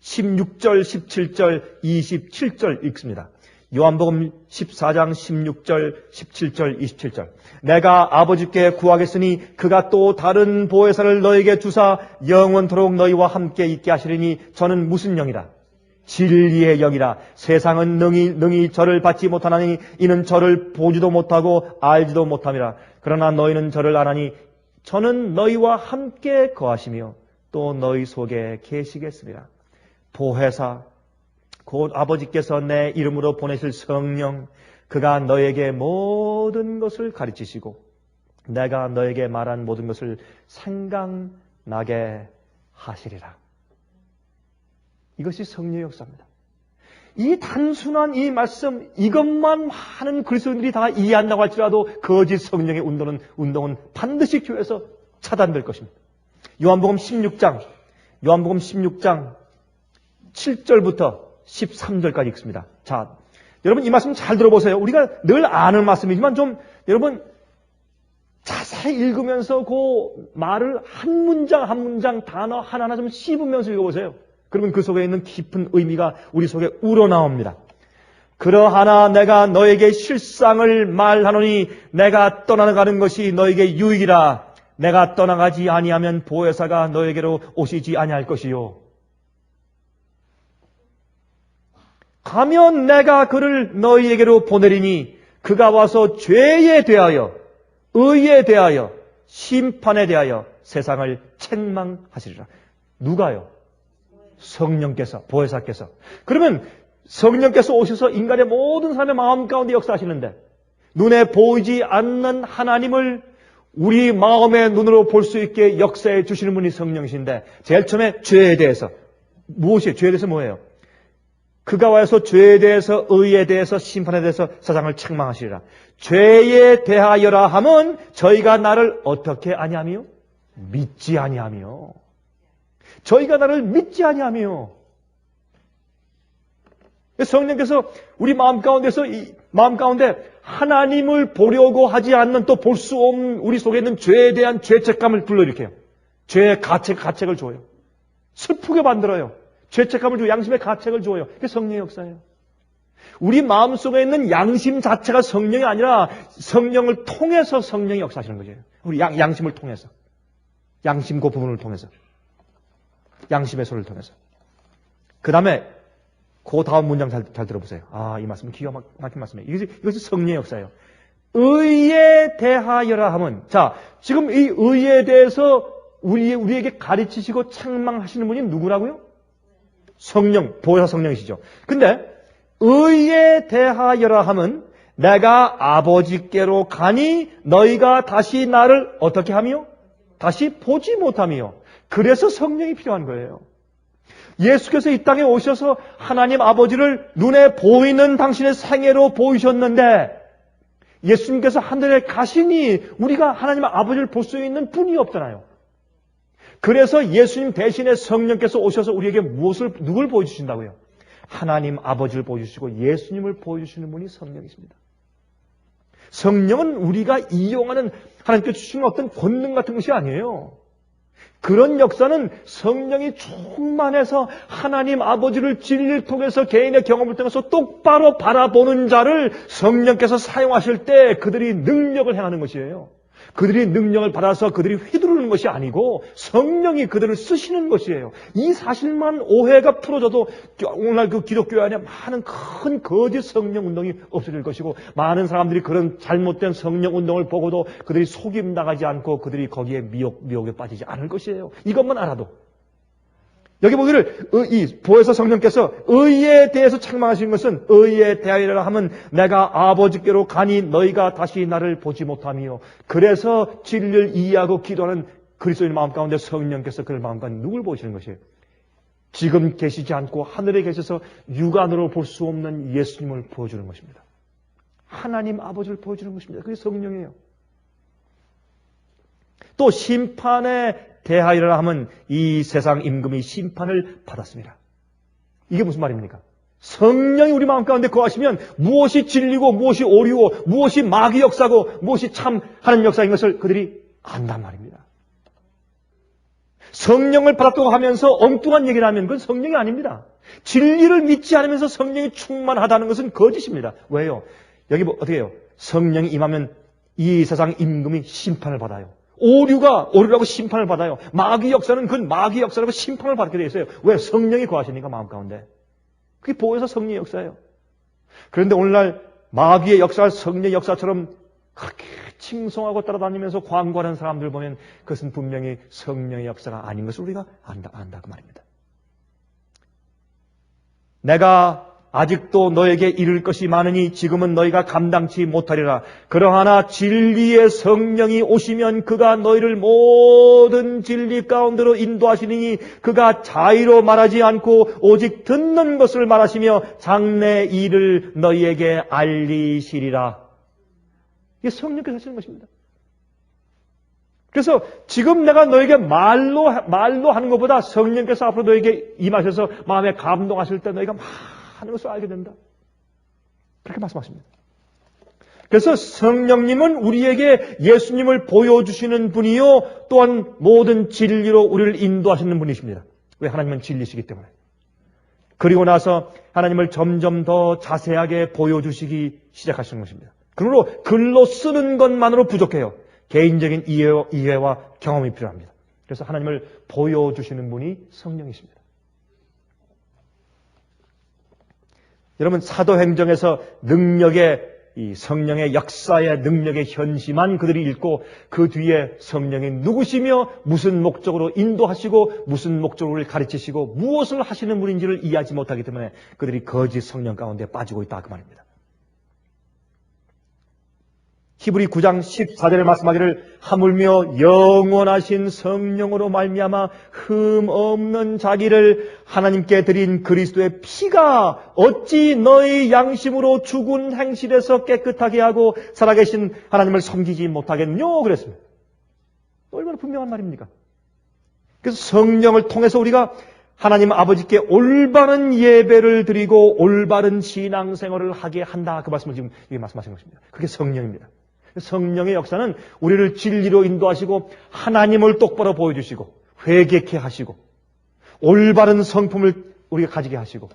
16절, 17절, 27절 읽습니다. 요한복음 14장 16절, 17절, 27절. 내가 아버지께 구하겠으니 그가 또 다른 보혜사를 너에게 주사 영원토록 너희와 함께 있게 하시리니 저는 무슨 영이라? 진리의 영이라. 세상은 능히 저를 받지 못하나니 이는 저를 보지도 못하고 알지도 못함이라. 그러나 너희는 저를 아나니 저는 너희와 함께 거하시며 또 너희 속에 계시겠습니다. 보혜사, 곧 아버지께서 내 이름으로 보내실 성령, 그가 너에게 모든 것을 가르치시고 내가 너에게 말한 모든 것을 생각나게 하시리라. 이것이 성령의 역사입니다. 이 단순한 이 말씀, 이것만 많은 그리스도인들이 다 이해한다고 할지라도 거짓 성령의 운동은 반드시 교회에서 차단될 것입니다. 요한복음 16장 7절부터 13절까지 읽습니다. 자, 여러분 이 말씀 잘 들어보세요. 우리가 늘 아는 말씀이지만 좀 여러분 자세히 읽으면서 그 말을 한 문장 한 문장 단어 하나하나 좀 씹으면서 읽어보세요. 그러면 그 속에 있는 깊은 의미가 우리 속에 우러나옵니다. 그러하나 내가 너에게 실상을 말하노니 내가 떠나가는 것이 너에게 유익이라. 내가 떠나가지 아니하면 보혜사가 너에게로 오시지 아니할 것이요. 가면 내가 그를 너희에게로 보내리니 그가 와서 죄에 대하여, 의에 대하여, 심판에 대하여 세상을 책망하시리라. 누가요? 성령께서, 보혜사께서. 그러면 성령께서 오셔서 인간의 모든 사람의 마음 가운데 역사하시는데 눈에 보이지 않는 하나님을 우리 마음의 눈으로 볼 수 있게 역사해 주시는 분이 성령이신데 제일 처음에 죄에 대해서, 무엇이에요? 죄에 대해서 뭐예요? 그가 와서 죄에 대해서, 의에 대해서, 심판에 대해서 세상을 책망하시리라. 죄에 대하여라 함은 저희가 나를 어떻게 아니하며? 믿지 아니하며. 저희가 나를 믿지 아니하며. 성령께서 우리 마음 가운데 하나님을 보려고 하지 않는, 또 볼 수 없는 우리 속에 있는 죄에 대한 죄책감을 불러일으켜요. 죄의 가책을 줘요. 슬프게 만들어요. 죄책감을 주고 양심의 가책을 줘요. 그게 성령의 역사예요. 우리 마음속에 있는 양심 자체가 성령이 아니라 성령을 통해서 성령이 역사하시는 거죠. 우리 양심을 통해서. 양심 그 부분을 통해서. 양심의 소리를 통해서. 그 다음에 그 다음 문장 잘 들어보세요. 아, 이 말씀은 기가 막힌 말씀이에요. 이것이 성령의 역사예요. 의에 대하여라 함은, 자, 지금 이 의에 대해서 우리에게 가르치시고 책망하시는 분이 누구라고요? 성령, 보혜사 성령이시죠. 근데 의에 대하여라 함은 내가 아버지께로 가니 너희가 다시 나를 어떻게 하며? 다시 보지 못하며. 그래서 성령이 필요한 거예요. 예수께서 이 땅에 오셔서 하나님 아버지를 눈에 보이는 당신의 생애로 보이셨는데 예수님께서 하늘에 가시니 우리가 하나님 아버지를 볼 수 있는 분이 없잖아요. 그래서 예수님 대신에 성령께서 오셔서 우리에게 누굴 보여주신다고요? 하나님 아버지를 보여주시고 예수님을 보여주시는 분이 성령이십니다. 성령은 우리가 이용하는 하나님께서 주시는 어떤 권능 같은 것이 아니에요. 그런 역사는 성령이 충만해서 하나님 아버지를 진리를 통해서 개인의 경험을 통해서 똑바로 바라보는 자를 성령께서 사용하실 때 그들이 능력을 행하는 것이에요. 그들이 능력을 받아서 그들이 휘두르는 것이 아니고 성령이 그들을 쓰시는 것이에요. 이 사실만 오해가 풀어져도 오늘날 그 기독교 안에 많은 큰 거짓 성령 운동이 없어질 것이고 많은 사람들이 그런 잘못된 성령 운동을 보고도 그들이 속임 나가지 않고 그들이 거기에 미혹에 빠지지 않을 것이에요. 이것만 알아도. 여기 보기를 이 보혜사 성령께서 의에 대해서 책망하시는 것은 의에 대하여라 하면 내가 아버지께로 가니 너희가 다시 나를 보지 못하며 그래서 진리를 이해하고 기도하는 그리스도인 마음 가운데 성령께서 그를 마음 가운데 누굴 보시는 것이에요? 지금 계시지 않고 하늘에 계셔서 육안으로 볼 수 없는 예수님을 보여주는 것입니다. 하나님 아버지를 보여주는 것입니다. 그게 성령이에요. 또 심판에 대하여라 하면 이 세상 임금이 심판을 받았습니다. 이게 무슨 말입니까? 성령이 우리 마음 가운데 거하시면 무엇이 진리고 무엇이 오류고 무엇이 마귀 역사고 무엇이 참 하나님 역사인 것을 그들이 안단 말입니다. 성령을 받았다고 하면서 엉뚱한 얘기를 하면 그건 성령이 아닙니다. 진리를 믿지 않으면서 성령이 충만하다는 것은 거짓입니다. 왜요? 여기 어떻게 해요? 성령이 임하면 이 세상 임금이 심판을 받아요. 오류가 오류라고 심판을 받아요. 마귀 역사는 그 마귀 역사라고 심판을 받게 되어 있어요. 왜? 성령이 거하시니까 마음 가운데. 그게 보혜사 성령의 역사예요. 그런데 오늘날 마귀의 역사, 성령의 역사처럼 그렇게 칭송하고 따라다니면서 광고하는 사람들 보면 그것은 분명히 성령의 역사가 아닌 것을 우리가 안다 그 말입니다. 내가 아직도 너에게 이룰 것이 많으니 지금은 너희가 감당치 못하리라. 그러하나 진리의 성령이 오시면 그가 너희를 모든 진리 가운데로 인도하시니 그가 자의로 말하지 않고 오직 듣는 것을 말하시며 장래 일을 너희에게 알리시리라. 이게 성령께서 하시는 것입니다. 그래서 지금 내가 너에게 말로 하는 것보다 성령께서 앞으로 너에게 임하셔서 마음에 감동하실 때 너희가 하는 것을 알게 된다. 그렇게 말씀하십니다. 그래서 성령님은 우리에게 예수님을 보여주시는 분이요 또한 모든 진리로 우리를 인도하시는 분이십니다. 왜? 하나님은 진리시기 때문에. 그리고 나서 하나님을 점점 더 자세하게 보여주시기 시작하시는 것입니다. 그러므로 글로 쓰는 것만으로 부족해요. 개인적인 이해와 경험이 필요합니다. 그래서 하나님을 보여주시는 분이 성령이십니다. 여러분 사도행정에서 이 성령의 역사의 능력의 현시만 그들이 읽고 그 뒤에 성령이 누구시며 무슨 목적으로 인도하시고 무슨 목적으로 가르치시고 무엇을 하시는 분인지를 이해하지 못하기 때문에 그들이 거짓 성령 가운데 빠지고 있다 그 말입니다. 히브리 9장 14절에 말씀하기를 하물며 영원하신 성령으로 말미암아 흠 없는 자기를 하나님께 드린 그리스도의 피가 어찌 너희 양심으로 죽은 행실에서 깨끗하게 하고 살아계신 하나님을 섬기지 못하겠뇨 그랬습니다. 얼마나 분명한 말입니까? 그래서 성령을 통해서 우리가 하나님 아버지께 올바른 예배를 드리고 올바른 신앙생활을 하게 한다 그 말씀을 지금 말씀하신 것입니다. 그게 성령입니다. 성령의 역사는 우리를 진리로 인도하시고 하나님을 똑바로 보여주시고 회개케 하시고 올바른 성품을 우리가 가지게 하시고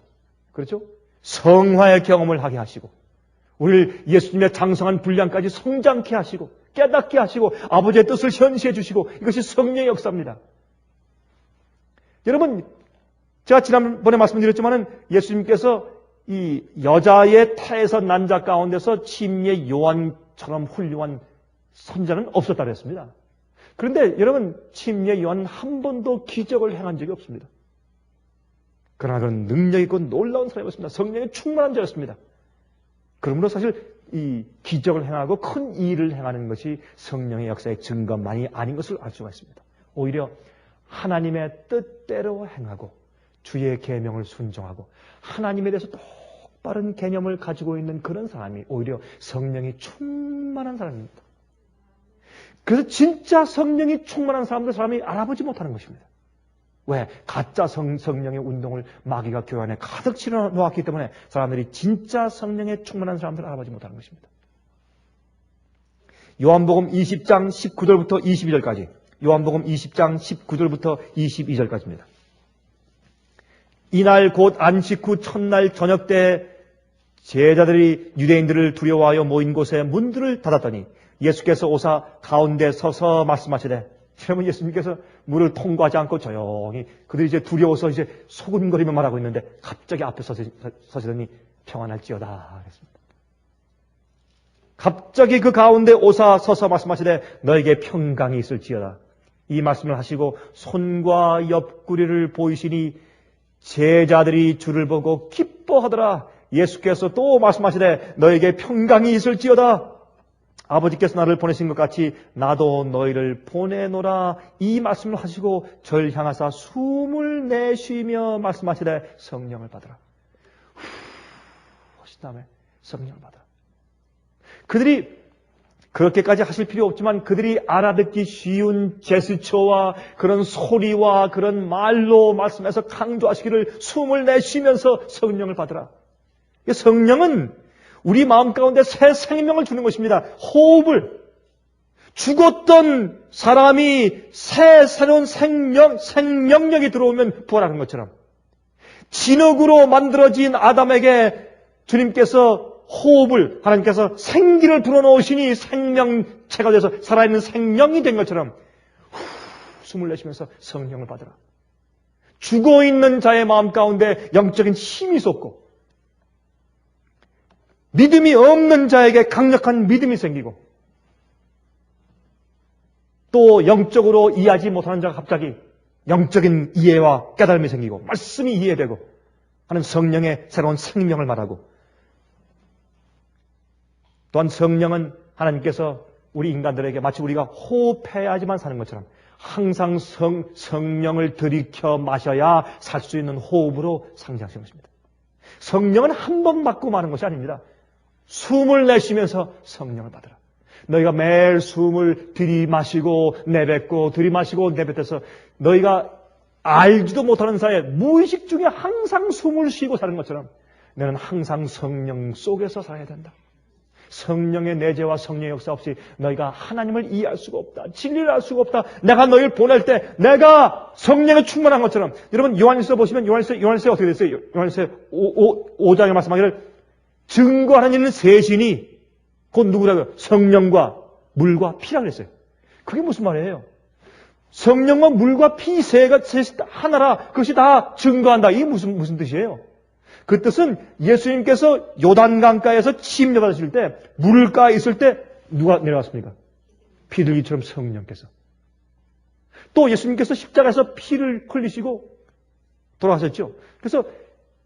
그렇죠? 성화의 경험을 하게 하시고 우리를 예수님의 장성한 분량까지 성장케 하시고 깨닫게 하시고 아버지의 뜻을 현시해 주시고 이것이 성령의 역사입니다. 여러분 제가 지난번에 말씀드렸지만 예수님께서 이 여자의 태에서 난 자 가운데서 침례 요한처럼 훌륭한 선자는 없었다 그랬습니다. 그런데 여러분 침례 요한은 한 번도 기적을 행한 적이 없습니다. 그러나 그런 능력 있고 놀라운 사람이었습니다. 성령에 충만한 자였습니다. 그러므로 사실 이 기적을 행하고 큰 일을 행하는 것이 성령의 역사의 증거만이 아닌 것을 알 수가 있습니다. 오히려 하나님의 뜻대로 행하고 주의 계명을 순종하고 하나님에 대해서 똑바른 개념을 가지고 있는 그런 사람이 오히려 성령이 충만한 사람입니다. 그래서 진짜 성령이 충만한 사람이 알아보지 못하는 것입니다. 왜? 가짜 성령의 운동을 마귀가 교회 안에 가득 치러 놓았기 때문에 사람들이 진짜 성령에 충만한 사람들을 알아보지 못하는 것입니다. 요한복음 20장 19절부터 22절까지 요한복음 20장 19절부터 22절까지입니다. 이날 곧 안식 후 첫날 저녁 때 제자들이 유대인들을 두려워하여 모인 곳에 문들을 닫았더니 예수께서 오사 가운데 서서 말씀하시되 여러분 예수님께서 문을 통과하지 않고 조용히 그들이 이제 두려워서 이제 소근거리며 말하고 있는데 갑자기 앞에 서시더니 평안할지어다 그랬습니다. 갑자기 그 가운데 오사 서서 말씀하시되 너에게 평강이 있을지어다. 이 말씀을 하시고 손과 옆구리를 보이시니 제자들이 주를 보고 기뻐하더라. 예수께서 또 말씀하시되 너에게 평강이 있을지어다. 아버지께서 나를 보내신 것 같이 나도 너희를 보내노라. 이 말씀을 하시고 절 향하사 숨을 내쉬며 말씀하시되 성령을 받으라. 하신 다음에 성령을 받으라. 그들이 그렇게까지 하실 필요 없지만 그들이 알아듣기 쉬운 제스처와 그런 소리와 그런 말로 말씀해서 강조하시기를 숨을 내쉬면서 성령을 받으라. 성령은 우리 마음 가운데 새 생명을 주는 것입니다. 호흡을. 죽었던 사람이 새로운 생명력이 들어오면 부활하는 것처럼 진흙으로 만들어진 아담에게 주님께서 호흡을, 하나님께서 생기를 불어넣으시니 생명체가 돼서 살아있는 생명이 된 것처럼 숨을 내쉬면서 성령을 받으라. 죽어있는 자의 마음 가운데 영적인 힘이 솟고 믿음이 없는 자에게 강력한 믿음이 생기고 또 영적으로 이해하지 못하는 자가 갑자기 영적인 이해와 깨달음이 생기고 말씀이 이해되고 하는 성령의 새로운 생명을 말하고 또한 성령은 하나님께서 우리 인간들에게 마치 우리가 호흡해야지만 사는 것처럼 항상 성령을 들이켜 마셔야 살 수 있는 호흡으로 상징하시는 것입니다. 성령은 한 번 받고 마는 것이 아닙니다. 숨을 내쉬면서 성령을 받으라. 너희가 매일 숨을 들이마시고 내뱉고 들이마시고 내뱉어서 너희가 알지도 못하는 사이에 무의식 중에 항상 숨을 쉬고 사는 것처럼 너는 항상 성령 속에서 살아야 된다. 성령의 내재와 성령의 역사 없이 너희가 하나님을 이해할 수가 없다. 진리를 알 수가 없다. 내가 너희를 보낼 때 내가 성령에 충만한 것처럼 여러분 요한일서 보시면 요한일서 어떻게 됐어요? 요한일서 5장에 말씀하기를 증거하는 이는 세 신이 곧 누구라고요? 성령과 물과 피라고 그랬어요. 그게 무슨 말이에요? 성령과 물과 피 셋이 하나라. 그것이 다 증거한다. 이게 무슨 뜻이에요? 그 뜻은 예수님께서 요단강가에서 침례 받으실 때 물가에 있을 때 누가 내려왔습니까? 피들기처럼 성령께서. 또 예수님께서 십자가에서 피를 흘리시고 돌아가셨죠. 그래서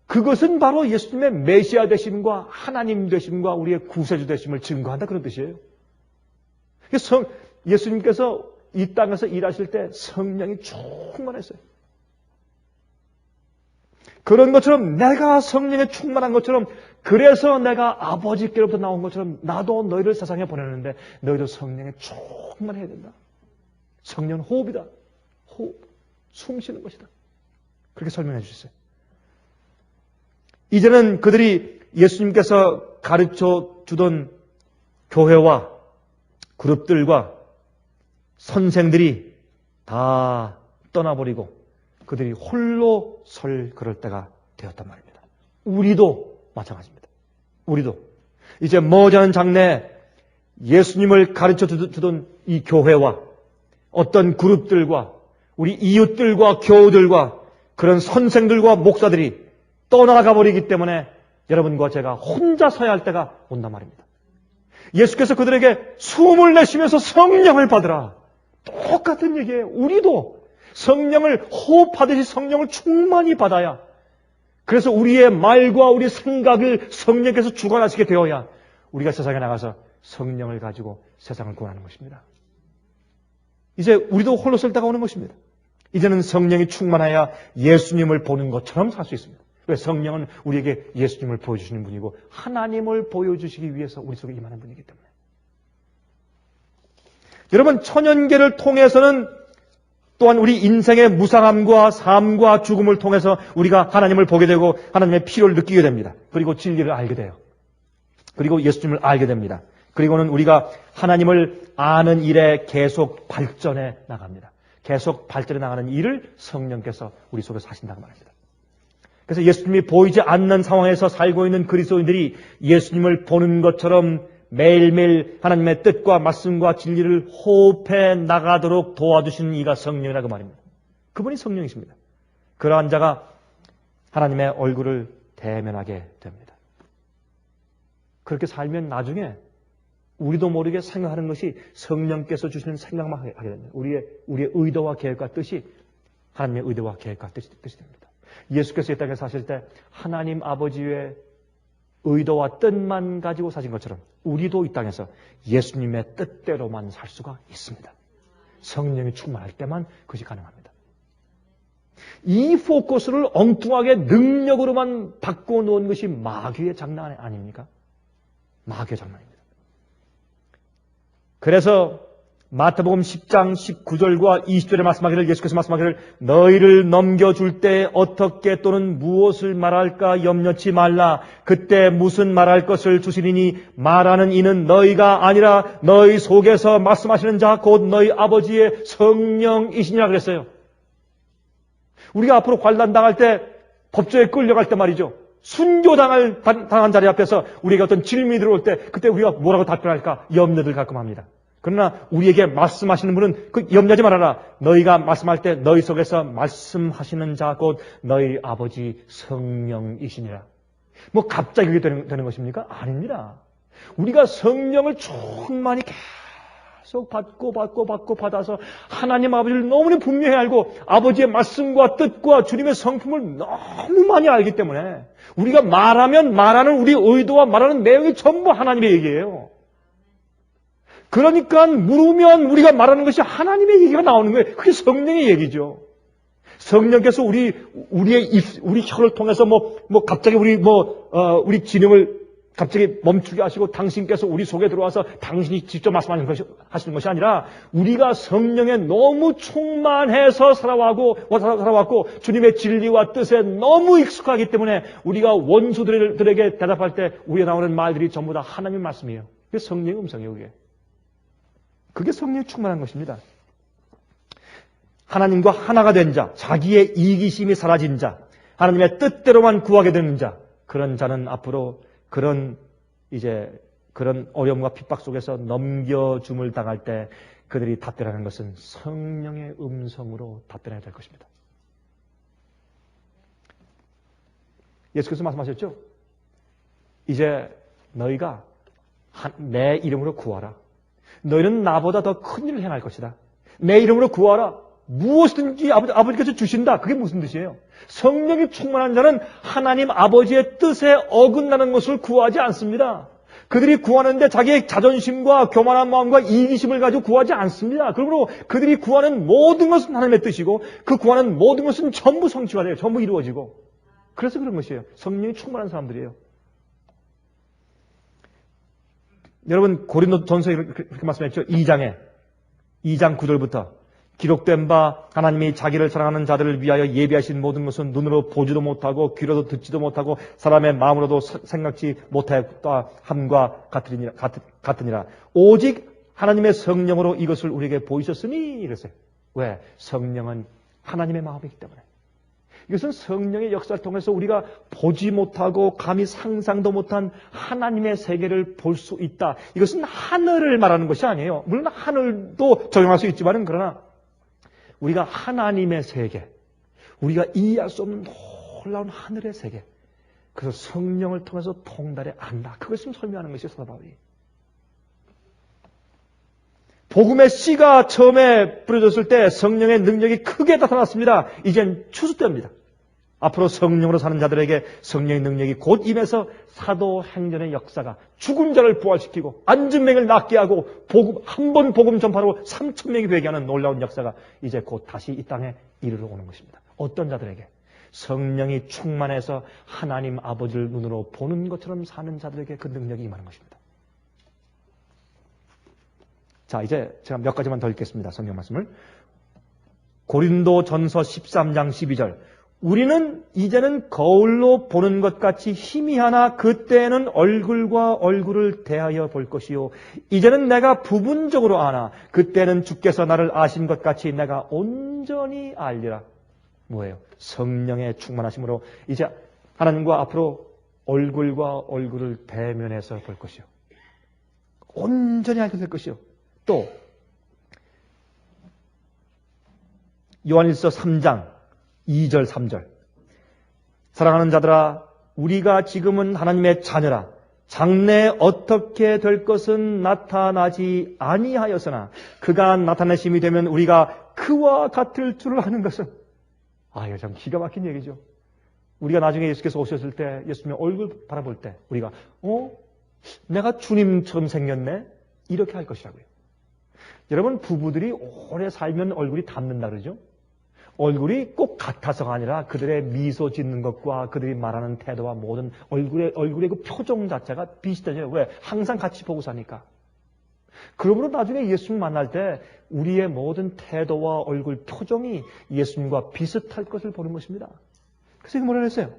그것은 바로 예수님의 메시아 되심과 하나님 되심과 우리의 구세주 되심을 증거한다 그런 뜻이에요. 그래서 예수님께서 이 땅에서 일하실 때 성령이 충만했어요. 그런 것처럼 내가 성령에 충만한 것처럼 그래서 내가 아버지께로부터 나온 것처럼 나도 너희를 세상에 보내는데 너희도 성령에 충만해야 된다. 성령 호흡이다. 호흡. 숨 쉬는 것이다. 그렇게 설명해 주셨어요. 이제는 그들이 예수님께서 가르쳐 주던 교회와 그룹들과 선생들이 다 떠나버리고 그들이 홀로 설 그럴 때가 되었단 말입니다. 우리도 마찬가지입니다. 우리도 이제 머지않은 장래에 예수님을 가르쳐 주던 이 교회와 어떤 그룹들과 우리 이웃들과 교우들과 그런 선생들과 목사들이 떠나가 버리기 때문에 여러분과 제가 혼자 서야 할 때가 온단 말입니다. 예수께서 그들에게 숨을 내쉬면서 성령을 받으라. 똑같은 얘기예요. 우리도 성령을 호흡하듯이 성령을 충만히 받아야 그래서 우리의 말과 우리 생각을 성령께서 주관하시게 되어야 우리가 세상에 나가서 성령을 가지고 세상을 구원하는 것입니다. 이제 우리도 홀로 설 때가 오는 것입니다. 이제는 성령이 충만해야 예수님을 보는 것처럼 살 수 있습니다. 성령은 우리에게 예수님을 보여주시는 분이고 하나님을 보여주시기 위해서 우리 속에 임하는 분이기 때문에 여러분 천연계를 통해서는 또한 우리 인생의 무상함과 삶과 죽음을 통해서 우리가 하나님을 보게 되고 하나님의 필요를 느끼게 됩니다. 그리고 진리를 알게 돼요. 그리고 예수님을 알게 됩니다. 그리고는 우리가 하나님을 아는 일에 계속 발전해 나갑니다. 계속 발전해 나가는 일을 성령께서 우리 속에서 하신다고 말합니다. 그래서 예수님이 보이지 않는 상황에서 살고 있는 그리스도인들이 예수님을 보는 것처럼 매일매일 하나님의 뜻과 말씀과 진리를 호흡해 나가도록 도와주시는 이가 성령이라고 말입니다. 그분이 성령이십니다. 그러한 자가 하나님의 얼굴을 대면하게 됩니다. 그렇게 살면 나중에 우리도 모르게 생각하는 것이 성령께서 주시는 생각만 하게 됩니다. 우리의 의도와 계획과 뜻이 하나님의 의도와 계획과 뜻이 됩니다. 예수께서 이 땅에 사실 때 하나님 아버지의 의도와 뜻만 가지고 사신 것처럼 우리도 이 땅에서 예수님의 뜻대로만 살 수가 있습니다. 성령이 충만할 때만 그것이 가능합니다. 이 포커스를 엉뚱하게 능력으로만 바꿔놓은 것이 마귀의 장난 아닙니까? 마귀의 장난입니다. 그래서 마태복음 10장 19절과 20절에 말씀하기를 예수께서 말씀하기를 너희를 넘겨줄 때 어떻게 또는 무엇을 말할까 염려치 말라. 그때 무슨 말할 것을 주시리니 말하는 이는 너희가 아니라 너희 속에서 말씀하시는 자 곧 너희 아버지의 성령이시니라 그랬어요. 우리가 앞으로 관람당할 때 법조에 끌려갈 때 말이죠. 순교당한 자리 앞에서 우리에게 어떤 질문이 들어올 때 그때 우리가 뭐라고 답변할까 염려들 가끔합니다. 그러나 우리에게 말씀하시는 분은 그 염려하지 말아라. 너희가 말씀할 때 너희 속에서 말씀하시는 자 곧 너희 아버지 성령이시니라. 뭐 갑자기 그게 되는 것입니까? 아닙니다. 우리가 성령을 충만히 계속 받아서 하나님 아버지를 너무나 분명히 알고 아버지의 말씀과 뜻과 주님의 성품을 너무 많이 알기 때문에 우리가 말하는 우리 의도와 말하는 내용이 전부 하나님의 얘기예요. 그러니까 물으면 우리가 말하는 것이 하나님의 얘기가 나오는 거예요. 그게 성령의 얘기죠. 성령께서 우리 혀를 통해서 갑자기 우리 진영을 갑자기 멈추게 하시고 당신께서 우리 속에 들어와서 당신이 직접 하시는 것이 아니라 우리가 성령에 너무 충만해서 살아왔고 주님의 진리와 뜻에 너무 익숙하기 때문에 우리가 원수들에게 대답할 때 우리가 나오는 말들이 전부 다 하나님의 말씀이에요. 그게 성령의 음성이에요. 그게 성령이 충만한 것입니다. 하나님과 하나가 된 자, 자기의 이기심이 사라진 자, 하나님의 뜻대로만 구하게 되는 자, 그런 자는 앞으로 그런 어려움과 핍박 속에서 넘겨줌을 당할 때 그들이 답변하는 것은 성령의 음성으로 답변해야 될 것입니다. 예수께서 말씀하셨죠? 이제 너희가 내 이름으로 구하라. 너희는 나보다 더 큰 일을 행할 것이다. 내 이름으로 구하라. 무엇이든지 아버지께서 주신다. 그게 무슨 뜻이에요? 성령이 충만한 자는 하나님 아버지의 뜻에 어긋나는 것을 구하지 않습니다. 그들이 구하는데 자기의 자존심과 교만한 마음과 이기심을 가지고 구하지 않습니다. 그러므로 그들이 구하는 모든 것은 하나님의 뜻이고 그 구하는 모든 것은 전부 성취가 돼요. 전부 이루어지고. 그래서 그런 것이에요. 성령이 충만한 사람들이에요. 여러분 고린도전서에 그렇게 말씀했죠. 2장 9절부터 기록된 바 하나님이 자기를 사랑하는 자들을 위하여 예비하신 모든 것은 눈으로 보지도 못하고 귀로도 듣지도 못하고 사람의 마음으로도 생각지 못하였다 함과 같으니라. 오직 하나님의 성령으로 이것을 우리에게 보이셨으니 이랬어요. 왜? 성령은 하나님의 마음이기 때문에. 이것은 성령의 역사를 통해서 우리가 보지 못하고 감히 상상도 못한 하나님의 세계를 볼 수 있다. 이것은 하늘을 말하는 것이 아니에요. 물론 하늘도 적용할 수 있지만 그러나 우리가 하나님의 세계, 우리가 이해할 수 없는 놀라운 하늘의 세계, 그래서 성령을 통해서 통달해 안다. 그것을 설명하는 것이 사도 바울이. 복음의 씨가 처음에 뿌려졌을 때 성령의 능력이 크게 나타났습니다. 이젠 추수 때입니다. 앞으로 성령으로 사는 자들에게 성령의 능력이 곧 임해서 사도행전의 역사가 죽은 자를 부활시키고 앉은 맹을 낫게 하고 한 번 복음 전파로 3,000명이 회개하는 놀라운 역사가 이제 곧 다시 이 땅에 이르러 오는 것입니다. 어떤 자들에게? 성령이 충만해서 하나님 아버지를 눈으로 보는 것처럼 사는 자들에게 그 능력이 임하는 것입니다. 자, 이제 제가 몇 가지만 더 읽겠습니다. 성경 말씀을. 고린도전서 13장 12절. 우리는 이제는 거울로 보는 것 같이 희미하나 그때는 얼굴과 얼굴을 대하여 볼 것이요. 이제는 내가 부분적으로 아나 그때는 주께서 나를 아신 것 같이 내가 온전히 알리라. 뭐예요? 성령의 충만하심으로 이제 하나님과 앞으로 얼굴과 얼굴을 대면해서 볼 것이요. 온전히 알게 될 것이요. 또 요한일서 3장 2절 3절 사랑하는 자들아 우리가 지금은 하나님의 자녀라 장래 어떻게 될 것은 나타나지 아니하였으나 그가 나타내심이 되면 우리가 그와 같을 줄 아는 것은, 이거 참 기가 막힌 얘기죠. 우리가 나중에 예수께서 오셨을 때 예수님의 얼굴 바라볼 때 우리가 내가 주님처럼 생겼네? 이렇게 할 것이라고요. 여러분, 부부들이 오래 살면 얼굴이 닮는다 그러죠? 얼굴이 꼭 같아서가 아니라 그들의 미소 짓는 것과 그들이 말하는 태도와 모든 얼굴의 그 표정 자체가 비슷해져요. 왜? 항상 같이 보고 사니까. 그러므로 나중에 예수님 만날 때 우리의 모든 태도와 얼굴 표정이 예수님과 비슷할 것을 보는 것입니다. 그래서 이거 뭐라 그랬어요?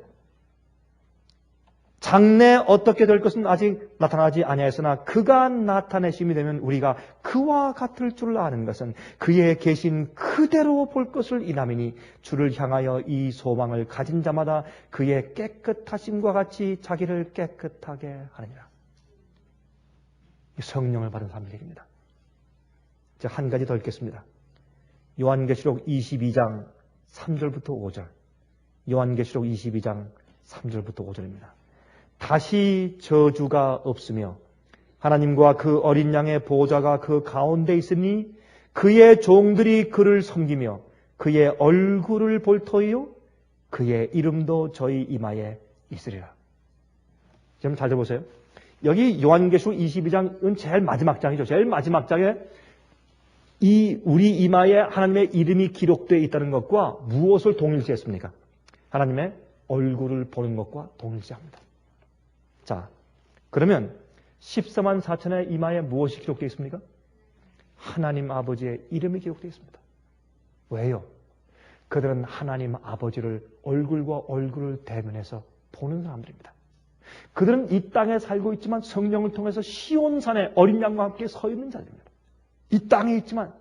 장래 어떻게 될 것은 아직 나타나지 아니하였으나 그가 나타내심이 되면 우리가 그와 같을 줄 아는 것은 그의 계신 그대로 볼 것을 이남이니 주를 향하여 이 소망을 가진 자마다 그의 깨끗하심과 같이 자기를 깨끗하게 하느니라. 성령을 받은 사람들 얘기입니다. 이제 한 가지 더 읽겠습니다. 요한계시록 22장 3절부터 5절. 요한계시록 22장 3절부터 5절입니다. 다시 저주가 없으며 하나님과 그 어린 양의 보호자가 그 가운데 있으니 그의 종들이 그를 섬기며 그의 얼굴을 볼 터이요 그의 이름도 저희 이마에 있으리라. 여러분 잘 들어보세요. 여기 요한계시록 22장은 제일 마지막 장이죠. 제일 마지막 장에 우리 이마에 하나님의 이름이 기록되어 있다는 것과 무엇을 동일시했습니까? 하나님의 얼굴을 보는 것과 동일시합니다. 자, 그러면 14만 4천의 이마에 무엇이 기록되어 있습니까? 하나님 아버지의 이름이 기록되어 있습니다. 왜요? 그들은 하나님 아버지를 얼굴과 얼굴을 대면해서 보는 사람들입니다. 그들은 이 땅에 살고 있지만 성령을 통해서 시온산에 어린 양과 함께 서 있는 자들입니다. 이 땅에 있지만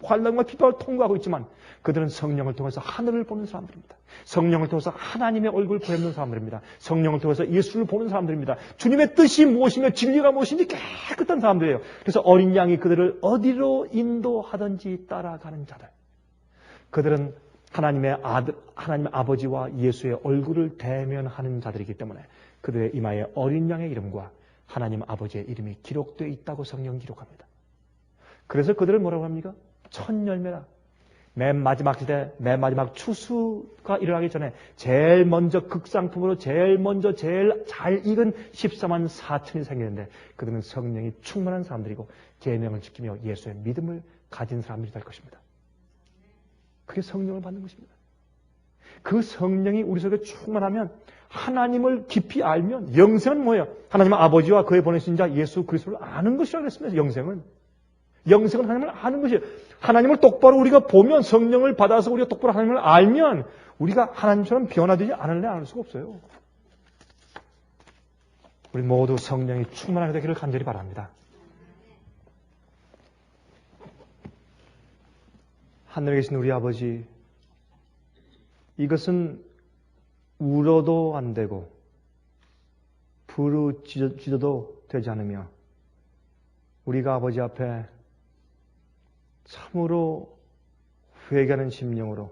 환난과 비박을 통과하고 있지만 그들은 성령을 통해서 하늘을 보는 사람들입니다. 성령을 통해서 하나님의 얼굴을 보는 사람들입니다. 성령을 통해서 예수를 보는 사람들입니다. 주님의 뜻이 무엇이며 진리가 무엇인지 깨끗한 사람들이에요. 그래서 어린 양이 그들을 어디로 인도하든지 따라가는 자들. 그들은 하나님의 아버지와 예수의 얼굴을 대면하는 자들이기 때문에 그들의 이마에 어린 양의 이름과 하나님 아버지의 이름이 기록되어 있다고 성경은 기록합니다. 그래서 그들을 뭐라고 합니까? 첫 열매라. 맨 마지막 시대, 맨 마지막 추수가 일어나기 전에 제일 먼저 극상품으로 제일 잘 익은 14만 4천이 생기는데 그들은 성령이 충만한 사람들이고 계명을 지키며 예수의 믿음을 가진 사람들이 될 것입니다. 그게 성령을 받는 것입니다. 그 성령이 우리 속에 충만하면 하나님을 깊이 알면 영생은 뭐예요? 하나님 아버지와 그의 보내신 자 예수 그리스도를 아는 것이라고 했습니다. 영생은 하나님을 아는 것이에요. 하나님을 똑바로 우리가 보면 성령을 받아서 우리가 똑바로 하나님을 알면 우리가 하나님처럼 변화되지 않을래 알 수가 없어요. 우리 모두 성령이 충만하게 되기를 간절히 바랍니다. 하늘에 계신 우리 아버지, 이것은 울어도 안 되고 부르짖어도 되지 않으며 우리가 아버지 앞에 참으로 회개하는 심령으로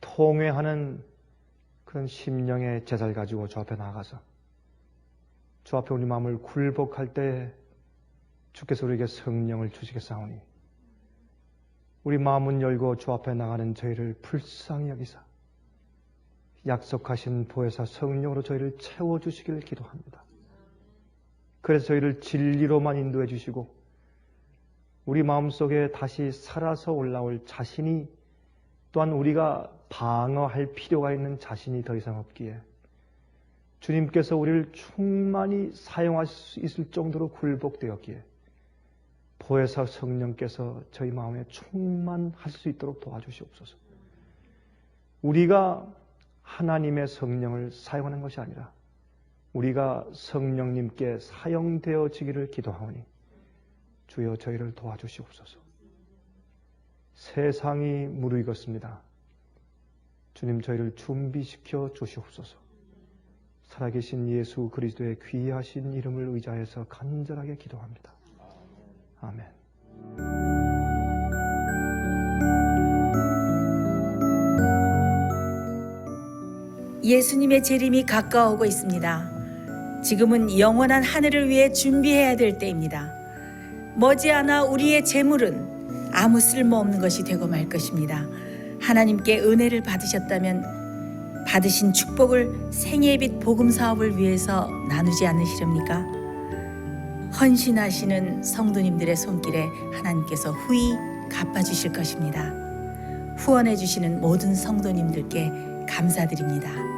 통회하는 그런 심령의 제사를 가지고 주 앞에 나아가서 주 앞에 우리 마음을 굴복할 때 주께서 우리에게 성령을 주시겠사오니 우리 마음은 열고 주 앞에 나가는 저희를 불쌍히 여기사 약속하신 보혜사 성령으로 저희를 채워주시길 기도합니다. 그래서 저희를 진리로만 인도해 주시고 우리 마음속에 다시 살아서 올라올 자신이 또한 우리가 방어할 필요가 있는 자신이 더 이상 없기에 주님께서 우리를 충만히 사용할 수 있을 정도로 굴복되었기에 보혜사 성령께서 저희 마음에 충만할 수 있도록 도와주시옵소서. 우리가 하나님의 성령을 사용하는 것이 아니라 우리가 성령님께 사용되어지기를 기도하오니 주여 저희를 도와주시옵소서. 세상이 무르익었습니다. 주님 저희를 준비시켜 주시옵소서. 살아계신 예수 그리스도의 귀하신 이름을 의지하여서 간절하게 기도합니다. 아멘. 예수님의 재림이 가까워오고 있습니다. 지금은 영원한 하늘을 위해 준비해야 될 때입니다. 머지않아 우리의 재물은 아무 쓸모없는 것이 되고 말 것입니다. 하나님께 은혜를 받으셨다면 받으신 축복을 생애의 빛 복음 사업을 위해서 나누지 않으시렵니까? 헌신하시는 성도님들의 손길에 하나님께서 후히 갚아주실 것입니다. 후원해 주시는 모든 성도님들께 감사드립니다.